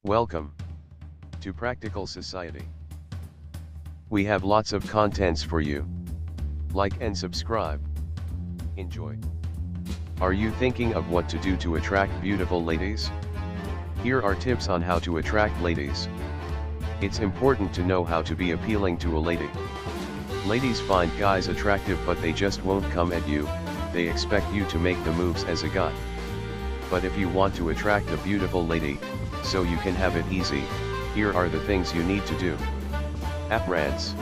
Welcome to Practical Society. We have lots of contents for you. Like and subscribe. Enjoy. Are you thinking of what to do to attract beautiful ladies? Here are tips on how to attract ladies. It's important to know how to be appealing to a lady. Ladies find guys attractive, but they just won't come at you. They expect you to make the moves as a guy. But if you want to attract a beautiful lady, so you can have it easy, here are the things you need to do. Appearance.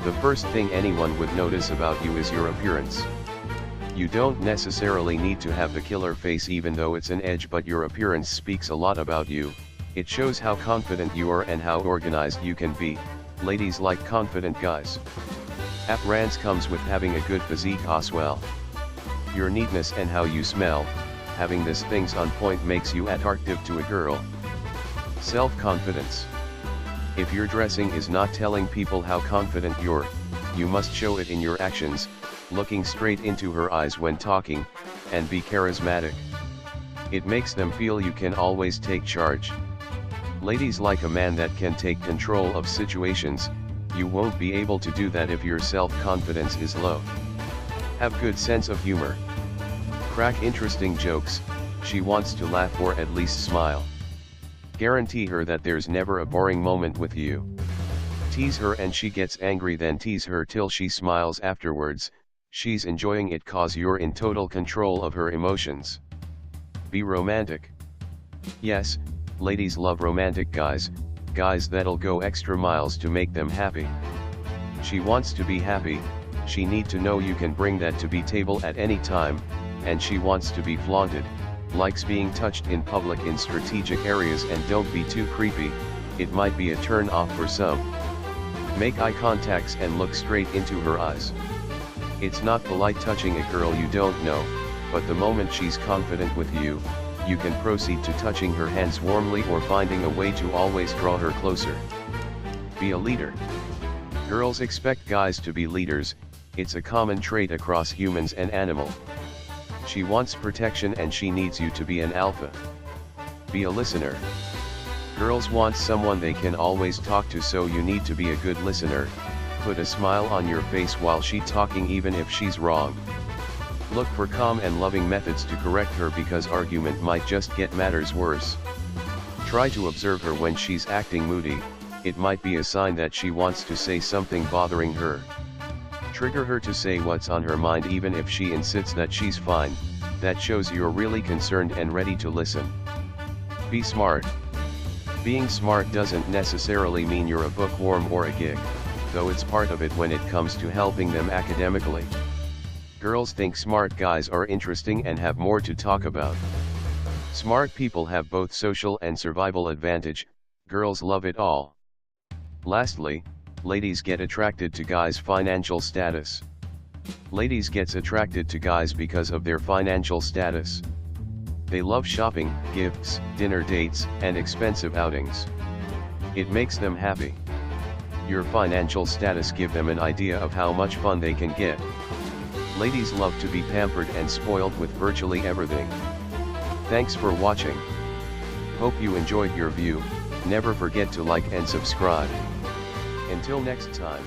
The first thing anyone would notice about you is your appearance. You don't necessarily need to have the killer face even though it's an edge, but your appearance speaks a lot about you. It shows how confident you are and how organized you can be. Ladies like confident guys. Appearance comes with having a good physique as well. Your neatness and how you smell, having these things on point makes you attractive to a girl. Self-confidence. If your dressing is not telling people how confident you must show it in your actions, looking straight into her eyes when talking, and be charismatic. It makes them feel you can always take charge. Ladies like a man that can take control of situations. You won't be able to do that if your self-confidence is low. Have good sense of humor. Crack interesting jokes. She wants to laugh or at least smile. Guarantee her that there's never a boring moment with you. Tease her and she gets angry, then tease her till she smiles afterwards. She's enjoying it cause you're in total control of her emotions. Be romantic. Yes, ladies love romantic guys that'll go extra miles to make them happy. She wants to be happy, she need to know you can bring that to the table at any time, and she wants to be flaunted, likes being touched in public in strategic areas, and don't be too creepy, it might be a turn off for some. Make eye contacts and look straight into her eyes. It's not polite touching a girl you don't know, but the moment she's confident with you, you can proceed to touching her hands warmly or finding a way to always draw her closer. Be a leader. Girls expect guys to be leaders, it's a common trait across humans and animal. She wants protection and she needs you to be an alpha. Be a listener. Girls want someone they can always talk to, so you need to be a good listener. Put a smile on your face while she's talking even if she's wrong. Look for calm and loving methods to correct her because argument might just get matters worse. Try to observe her when she's acting moody, it might be a sign that she wants to say something bothering her. Trigger her to say what's on her mind even if she insists that she's fine, that shows you're really concerned and ready to listen. Be smart. Being smart doesn't necessarily mean you're a bookworm or a geek, though it's part of it when it comes to helping them academically. Girls think smart guys are interesting and have more to talk about. Smart people have both social and survival advantage, girls love it all. Lastly, ladies get attracted to guys' financial status. Ladies gets attracted to guys because of their financial status. They love shopping, gifts, dinner dates, and expensive outings. It makes them happy. Your financial status gives them an idea of how much fun they can get. Ladies love to be pampered and spoiled with virtually everything. Thanks for watching. Hope you enjoyed your view. Never forget to like and subscribe. Until next time.